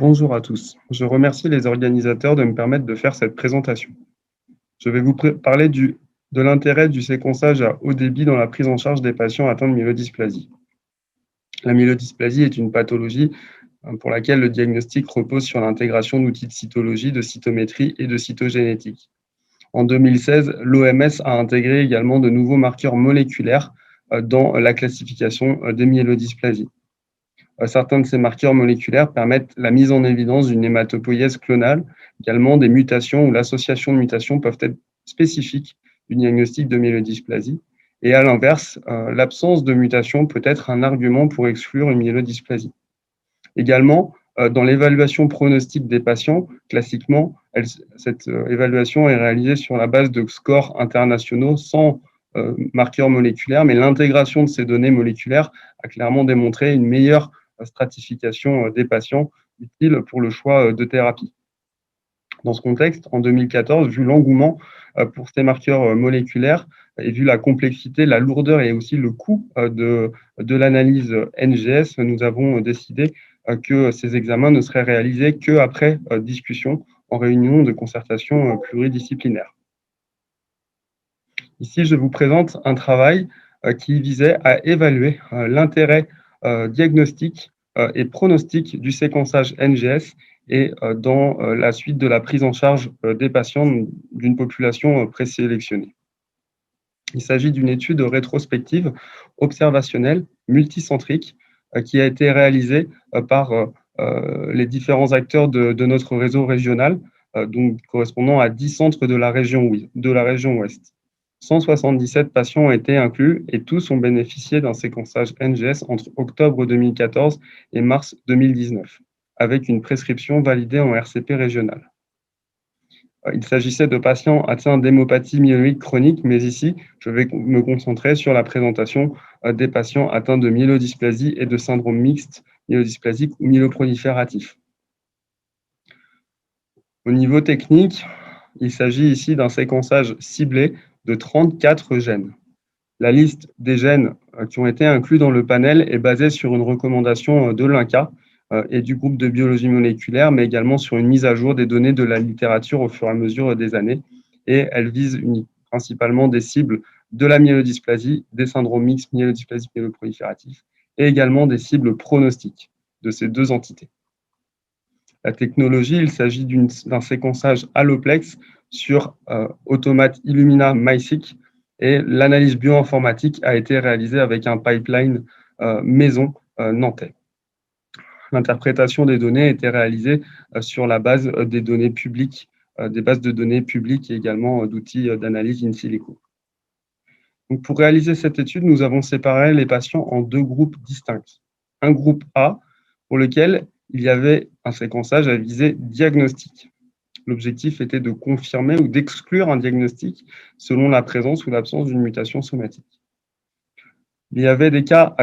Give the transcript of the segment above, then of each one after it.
Bonjour à tous. Je remercie les organisateurs de me permettre de faire cette présentation. Je vais vous parler de l'intérêt du séquençage à haut débit dans la prise en charge des patients atteints de myélodysplasie. La myélodysplasie est une pathologie pour laquelle le diagnostic repose sur l'intégration d'outils de cytologie, de cytométrie et de cytogénétique. En 2016, l'OMS a intégré également de nouveaux marqueurs moléculaires dans la classification des myélodysplasies. Certains de ces marqueurs moléculaires permettent la mise en évidence d'une hématopoïèse clonale. Également, des mutations ou l'association de mutations peuvent être spécifiques du diagnostic de myélodysplasie. Et à l'inverse, l'absence de mutation peut être un argument pour exclure une myélodysplasie. Également, dans l'évaluation pronostique des patients, classiquement, cette évaluation est réalisée sur la base de scores internationaux sans marqueurs moléculaires, mais l'intégration de ces données moléculaires a clairement démontré une meilleure stratification des patients utile pour le choix de thérapie. Dans ce contexte, en 2014, vu l'engouement pour ces marqueurs moléculaires et vu la complexité, la lourdeur et aussi le coût de l'analyse NGS, nous avons décidé que ces examens ne seraient réalisés qu'après discussion en réunion de concertation pluridisciplinaire. Ici, je vous présente un travail qui visait à évaluer l'intérêt diagnostique et pronostic du séquençage NGS et dans la suite de la prise en charge des patients d'une population présélectionnée. Il s'agit d'une étude rétrospective observationnelle multicentrique qui a été réalisée par les différents acteurs de notre réseau régional, donc correspondant à 10 centres de la région Ouest. 177 patients ont été inclus et tous ont bénéficié d'un séquençage NGS entre octobre 2014 et mars 2019, avec une prescription validée en RCP régional. Il s'agissait de patients atteints d'hémopathie myéloïde chronique, mais ici, je vais me concentrer sur la présentation des patients atteints de myélodysplasie et de syndrome mixte myélodysplasique ou myéloprolifératif. Au niveau technique, il s'agit ici d'un séquençage ciblé de 34 gènes. La liste des gènes qui ont été inclus dans le panel est basée sur une recommandation de l'INCa et du groupe de biologie moléculaire, mais également sur une mise à jour des données de la littérature au fur et à mesure des années. Et elle vise principalement des cibles de la myélodysplasie, des syndromes mixtes myélodysplasiques myéloprolifératifs, et également des cibles pronostiques de ces deux entités. La technologie, il s'agit d'un séquençage alloplex sur automate Illumina MySeq, et l'analyse bioinformatique a été réalisée avec un pipeline maison nantais. L'interprétation des données a été réalisée sur la base des données publiques, des bases de données publiques et également d'outils d'analyse in silico. Donc, pour réaliser cette étude, nous avons séparé les patients en deux groupes distincts. Un groupe A, pour lequel il y avait un séquençage à visée diagnostique. L'objectif était de confirmer ou d'exclure un diagnostic selon la présence ou l'absence d'une mutation somatique. Il y avait des cas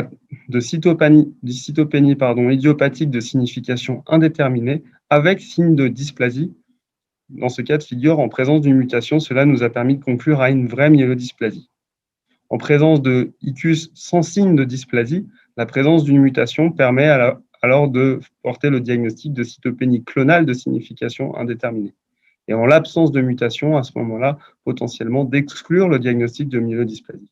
de cytopénie idiopathique de signification indéterminée avec signe de dysplasie. Dans ce cas de figure, en présence d'une mutation, cela nous a permis de conclure à une vraie myélodysplasie. En présence de icus sans signe de dysplasie, la présence d'une mutation permet alors de porter le diagnostic de cytopénie clonale de signification indéterminée. Et en l'absence de mutation, à ce moment-là, potentiellement d'exclure le diagnostic de myélodysplasie.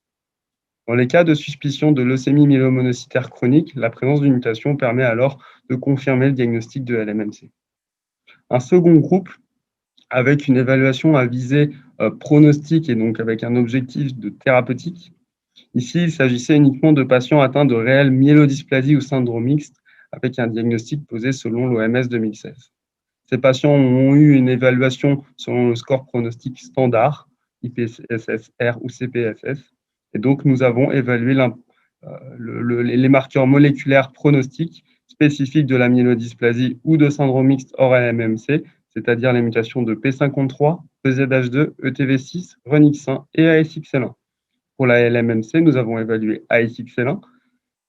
Dans les cas de suspicion de leucémie myélomonocytaire chronique, la présence d'une mutation permet alors de confirmer le diagnostic de LMMC. Un second groupe, avec une évaluation à visée pronostique et donc avec un objectif de thérapeutique. Ici, il s'agissait uniquement de patients atteints de réelle myélodysplasie ou syndrome mixte, avec un diagnostic posé selon l'OMS 2016. Ces patients ont eu une évaluation selon le score pronostic standard, IPSS-R ou CPSS, et donc nous avons évalué les marqueurs moléculaires pronostiques spécifiques de la myélodysplasie ou de syndrome mixte hors LMMC, c'est-à-dire les mutations de P53, EZH2, ETV6, RUNX1 et ASXL1. Pour la LMMC, nous avons évalué ASXL1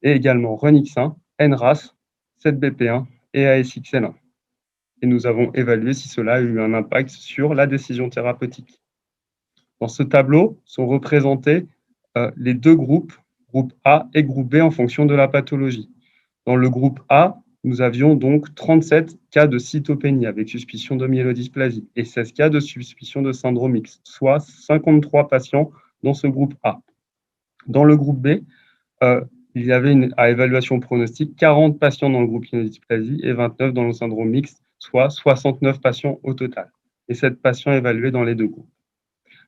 et également RUNX1, NRAS, 7BP1 et ASXL1. Et nous avons évalué si cela a eu un impact sur la décision thérapeutique. Dans ce tableau sont représentés les deux groupes, groupe A et groupe B, en fonction de la pathologie. Dans le groupe A, Nous avions donc 37 cas de cytopénie avec suspicion de myélodysplasie et 16 cas de suspicion de syndrome X, soit 53 patients dans ce groupe A. Dans le groupe B, il y avait à évaluation pronostique 40 patients dans le groupe myélodysplasie et 29 dans le syndrome mixte, soit 69 patients au total, et 7 patients évalués dans les deux groupes.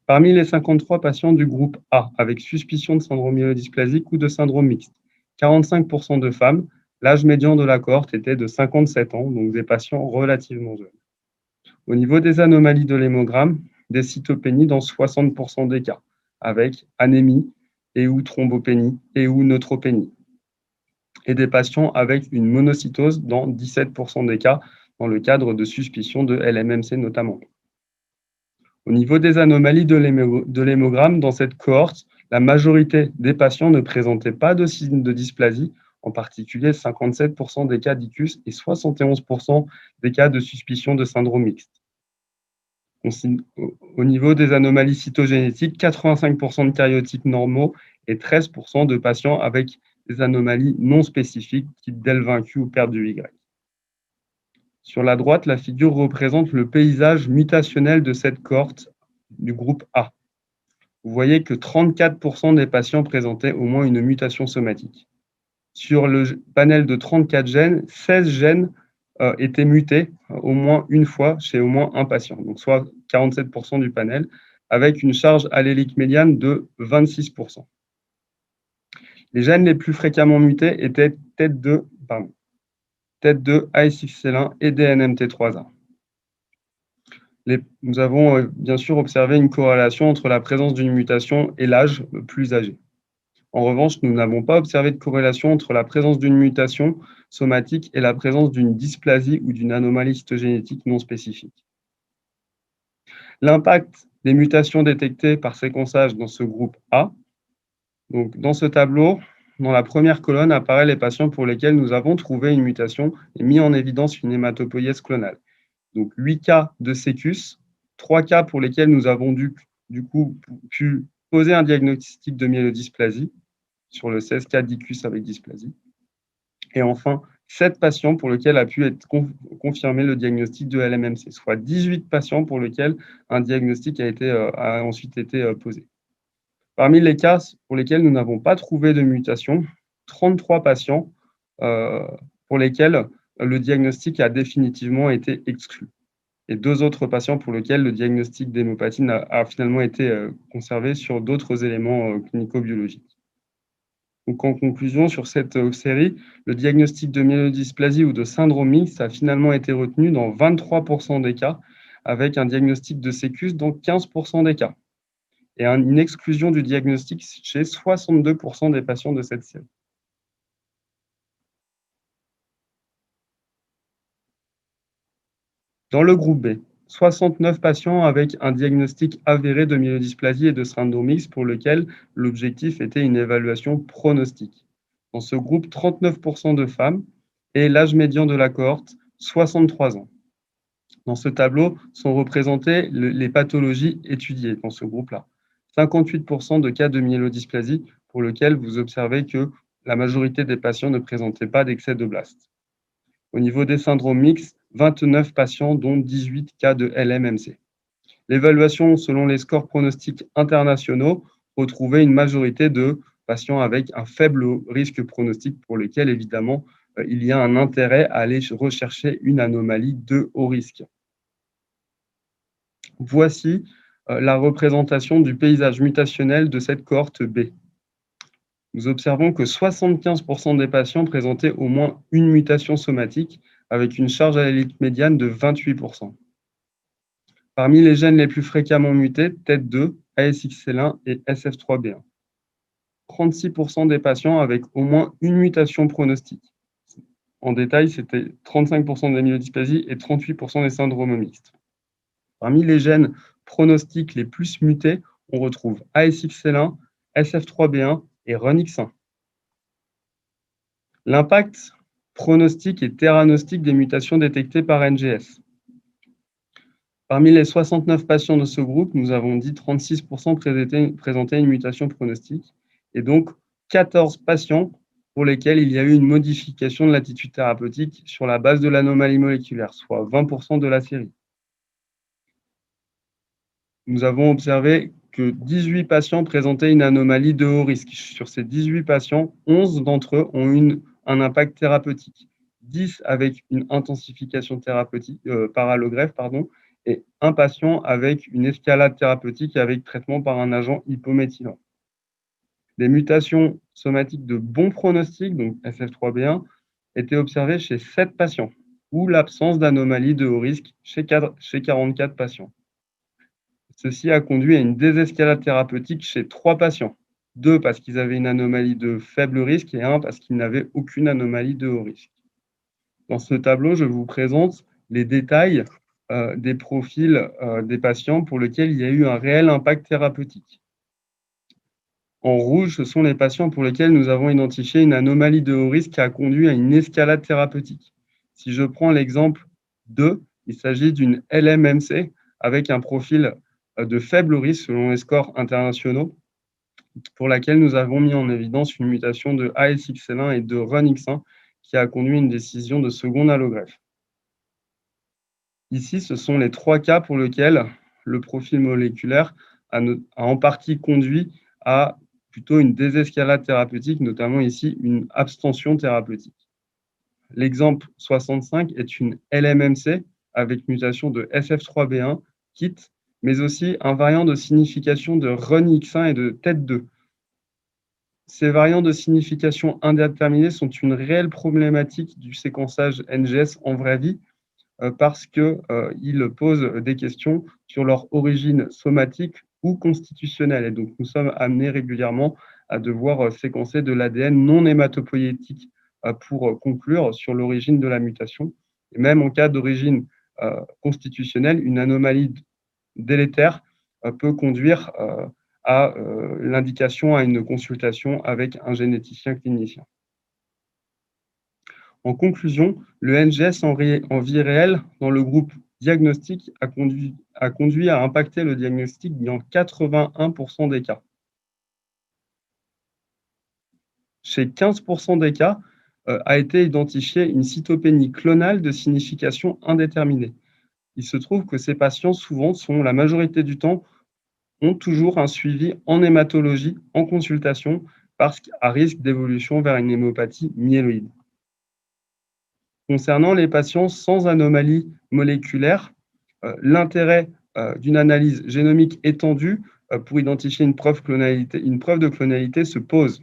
Parmi les 53 patients du groupe A avec suspicion de syndrome myélodysplasique ou de syndrome mixte, 45% de femmes, l'âge médian de la cohorte était de 57 ans, donc des patients relativement jeunes. Au niveau des anomalies de l'hémogramme, des cytopénies dans 60% des cas, avec anémie et ou thrombopénie et ou neutropénie, et des patients avec une monocytose dans 17% des cas, dans le cadre de suspicion de LMMC notamment. Au niveau des anomalies de l'hémogramme, dans cette cohorte, la majorité des patients ne présentaient pas de signes de dysplasie, en particulier 57% des cas d'icus et 71% des cas de suspicion de syndrome mixte. Au niveau des anomalies cytogénétiques, 85% de karyotypes normaux et 13% de patients avec des anomalies non spécifiques, type del-vaincu ou perte du Y. Sur la droite, la figure représente le paysage mutationnel de cette cohorte du groupe A. Vous voyez que 34% des patients présentaient au moins une mutation somatique. Sur le panel de 34 gènes, 16 gènes étaient mutés au moins une fois chez au moins un patient, donc soit 47% du panel, avec une charge allélique médiane de 26%. Les gènes les plus fréquemment mutés étaient TET2, ASXL1 et DNMT3A. Nous avons bien sûr observé une corrélation entre la présence d'une mutation et l'âge plus âgé. En revanche, nous n'avons pas observé de corrélation entre la présence d'une mutation somatique et la présence d'une dysplasie ou d'une anomalie cytogénétique non spécifique. L'impact des mutations détectées par séquençage dans ce groupe A. Donc, dans ce tableau, dans la première colonne, apparaissent les patients pour lesquels nous avons trouvé une mutation et mis en évidence une hématopoïèse clonale. Donc 8 cas de sécus, 3 cas pour lesquels nous avons du coup pu poser un diagnostic de myélodysplasie sur le 16 cas d'icus avec dysplasie. Et enfin, 7 patients pour lesquels a pu être confirmé le diagnostic de LMMC, soit 18 patients pour lesquels un diagnostic a ensuite été posé. Parmi les cas pour lesquels nous n'avons pas trouvé de mutation, 33 patients pour lesquels le diagnostic a définitivement été exclu. Et 2 autres patients pour lesquels le diagnostic d'hémopathie a finalement été conservé sur d'autres éléments clinico-biologiques. Donc, en conclusion, sur cette série, le diagnostic de myélodysplasie ou de syndrome mixte a finalement été retenu dans 23% des cas, avec un diagnostic de sécus dans 15% des cas, et une exclusion du diagnostic chez 62% des patients de cette série. Dans le groupe B, 69 patients avec un diagnostic avéré de myélodysplasie et de syndrome mixte pour lequel l'objectif était une évaluation pronostique. Dans ce groupe, 39% de femmes et l'âge médian de la cohorte, 63 ans. Dans ce tableau sont représentées les pathologies étudiées dans ce groupe-là. 58% de cas de myélodysplasie pour lequel vous observez que la majorité des patients ne présentaient pas d'excès de blast. Au niveau des syndromes mixtes, 29 patients, dont 18 cas de LMMC. L'évaluation selon les scores pronostiques internationaux retrouvait une majorité de patients avec un faible risque pronostique pour lesquels, évidemment, il y a un intérêt à aller rechercher une anomalie de haut risque. Voici la représentation du paysage mutationnel de cette cohorte B. Nous observons que 75% des patients présentaient au moins une mutation somatique avec une charge allélique médiane de 28%. Parmi les gènes les plus fréquemment mutés, TET2, ASXL1 et SF3B1. 36% des patients avec au moins une mutation pronostique. En détail, c'était 35% des myélodysplasies et 38% des syndromes mixtes. Parmi les gènes pronostiques les plus mutés, on retrouve ASXL1, SF3B1 et RUNX1. L'impact pronostic et theranostique des mutations détectées par NGS. Parmi les 69 patients de ce groupe, nous avons dit 36% présentaient une mutation pronostique et donc 14 patients pour lesquels il y a eu une modification de l'attitude thérapeutique sur la base de l'anomalie moléculaire, soit 20% de la série. Nous avons observé que 18 patients présentaient une anomalie de haut risque. Sur ces 18 patients, 11 d'entre eux ont eu un impact thérapeutique, 10 avec une intensification thérapeutique par allogreffe, et un patient avec une escalade thérapeutique avec traitement par un agent hypométhylant. Des mutations somatiques de bon pronostic, donc SF3B1, étaient observées chez 7 patients, ou l'absence d'anomalie de haut risque chez 44 patients. Ceci a conduit à une désescalade thérapeutique chez 3 patients, 2 parce qu'ils avaient une anomalie de faible risque et 1 parce qu'ils n'avaient aucune anomalie de haut risque. Dans ce tableau, je vous présente les détails des profils des patients pour lesquels il y a eu un réel impact thérapeutique. En rouge, ce sont les patients pour lesquels nous avons identifié une anomalie de haut risque qui a conduit à une escalade thérapeutique. Si je prends l'exemple 2, il s'agit d'une LMMC avec un profil de faible risque selon les scores internationaux, pour laquelle nous avons mis en évidence une mutation de ASXL1 et de RUNX1 qui a conduit à une décision de seconde allogreffe. Ici, ce sont les 3 cas pour lesquels le profil moléculaire a en partie conduit à plutôt une désescalade thérapeutique, notamment ici une abstention thérapeutique. L'exemple 65 est une LMMC avec mutation de SF3B1, KIT, mais aussi un variant de signification de RUNX1 et de TET2. Ces variants de signification indéterminée sont une réelle problématique du séquençage NGS en vraie vie parce qu'ils posent des questions sur leur origine somatique ou constitutionnelle. Et donc, nous sommes amenés régulièrement à devoir séquencer de l'ADN non hématopoïétique pour conclure sur l'origine de la mutation. Et même en cas d'origine constitutionnelle, une anomalie délétère peut conduire à l'indication à une consultation avec un généticien clinicien. En conclusion, le NGS en vie réelle dans le groupe diagnostic a conduit à impacter le diagnostic dans 81% des cas. Chez 15% des cas, a été identifiée une cytopénie clonale de signification indéterminée. Il se trouve que ces patients, souvent, la majorité du temps, ont toujours un suivi en hématologie, en consultation, parce qu'à risque d'évolution vers une hémopathie myéloïde. Concernant les patients sans anomalie moléculaire, l'intérêt d'une analyse génomique étendue pour identifier une preuve de clonalité se pose.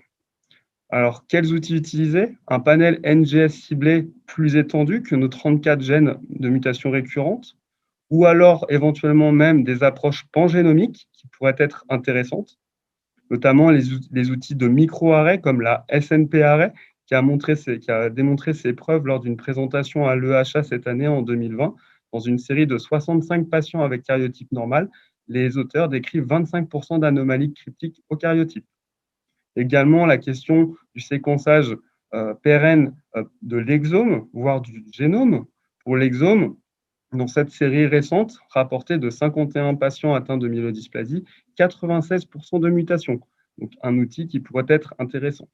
Alors, quels outils utiliser? Un panel NGS ciblé plus étendu que nos 34 gènes de mutations récurrentes, ou alors éventuellement même des approches pangénomiques qui pourraient être intéressantes, notamment les outils de micro-array comme la SNP-array qui a démontré ses preuves lors d'une présentation à l'EHA cette année en 2020. Dans une série de 65 patients avec karyotype normal, les auteurs décrivent 25% d'anomalies cryptiques au karyotype. Également, la question du séquençage pérenne de l'exome, voire du génome. Pour l'exome, dans cette série récente, rapportée de 51 patients atteints de myélodysplasie, 96% de mutations. Donc, un outil qui pourrait être intéressant.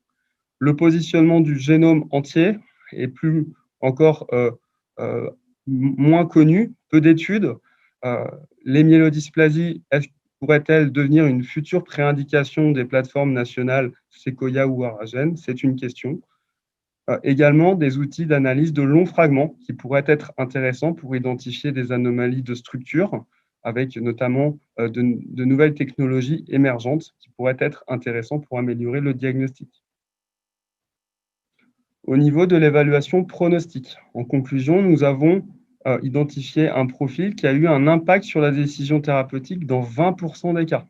Le positionnement du génome entier est plus encore moins connu, peu d'études. Les myélodysplasies, pourrait-elle devenir une future préindication des plateformes nationales Sequoia ou Aragen? C'est une question. Également, des outils d'analyse de longs fragments qui pourraient être intéressants pour identifier des anomalies de structure, avec notamment de nouvelles technologies émergentes qui pourraient être intéressantes pour améliorer le diagnostic. Au niveau de l'évaluation pronostique, en conclusion, nous avons identifié un profil qui a eu un impact sur la décision thérapeutique dans 20% des cas.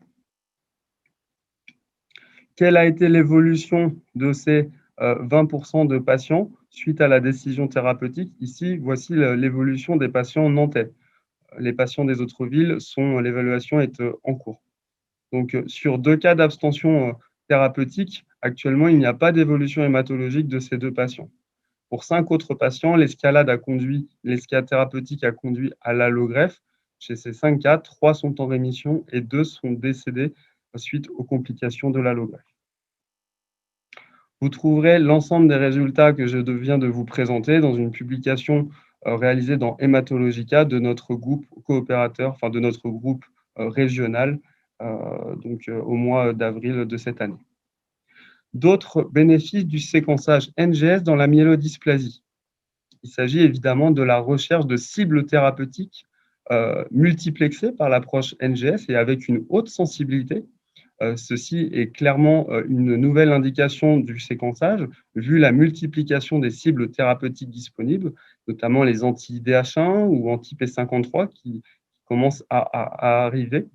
Quelle a été l'évolution de ces 20% de patients suite à la décision thérapeutique? Ici, voici l'évolution des patients nantais. Les patients des autres villes, l'évaluation est en cours. Donc, sur 2 cas d'abstention thérapeutique, actuellement, il n'y a pas d'évolution hématologique de ces 2 patients. Pour 5 autres patients, l'escalade thérapeutique a conduit à l'allogreffe. Chez ces 5 cas, 3 sont en rémission et 2 sont décédés suite aux complications de l'allogreffe. Vous trouverez l'ensemble des résultats que je viens de vous présenter dans une publication réalisée dans Hematologica de notre groupe coopérateur, enfin de notre groupe régional, au mois d'avril de cette année. D'autres bénéfices du séquençage NGS dans la myélodysplasie. Il s'agit évidemment de la recherche de cibles thérapeutiques multiplexées par l'approche NGS et avec une haute sensibilité. Ceci est clairement une nouvelle indication du séquençage, vu la multiplication des cibles thérapeutiques disponibles, notamment les anti-IDH1 ou anti-P53 qui commencent à arriver.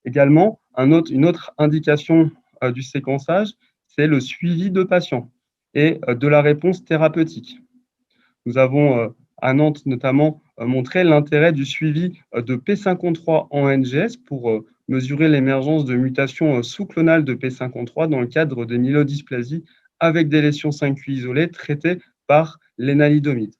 Également, une autre indication du séquençage, c'est le suivi de patients et de la réponse thérapeutique. Nous avons à Nantes notamment montré l'intérêt du suivi de P53 en NGS pour mesurer l'émergence de mutations sous-clonales de P53 dans le cadre des myélodysplasies avec des lésions 5Q isolées traitées par l'énalidomide.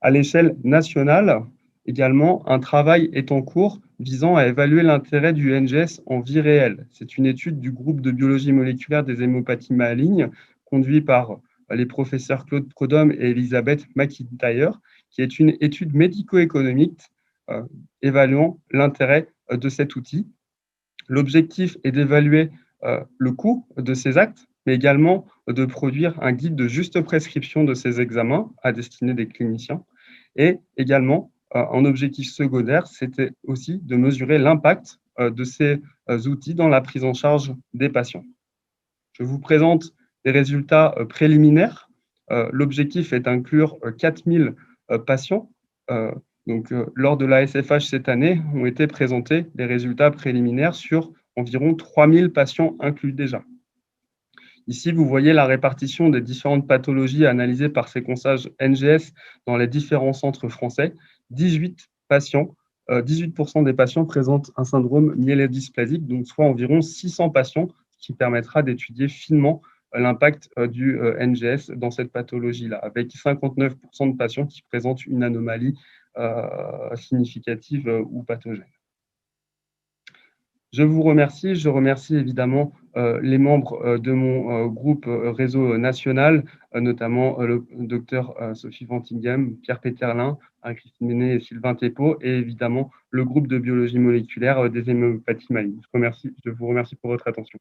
À l'échelle nationale, également, un travail est en cours visant à évaluer l'intérêt du NGS en vie réelle. C'est une étude du groupe de biologie moléculaire des hémopathies malignes, conduit par les professeurs Claude Prodhomme et Elisabeth McIntyre, qui est une étude médico-économique euh, évaluant l'intérêt de cet outil. L'objectif est d'évaluer le coût de ces actes, mais également de produire un guide de juste prescription de ces examens à destinée des cliniciens. Et également, un objectif secondaire, c'était aussi de mesurer l'impact de ces outils dans la prise en charge des patients. Je vous présente les résultats préliminaires. L'objectif est d'inclure 4000 patients. Lors de la SFH cette année, ont été présentés les résultats préliminaires sur environ 3000 patients inclus déjà. Ici, vous voyez la répartition des différentes pathologies analysées par séquençage NGS dans les différents centres français. 18% des patients présentent un syndrome myélodysplasique, donc soit environ 600 patients, ce qui permettra d'étudier finement l'impact du NGS dans cette pathologie-là, avec 59% de patients qui présentent une anomalie significative ou pathogène. Je vous remercie. Je remercie évidemment les membres de mon groupe réseau national, notamment le docteur Sophie Ventingham, Pierre Péterlin, Christine Ménet et Sylvain Thépeau, et évidemment le groupe de biologie moléculaire des hémopathies malignes. Je vous remercie pour votre attention.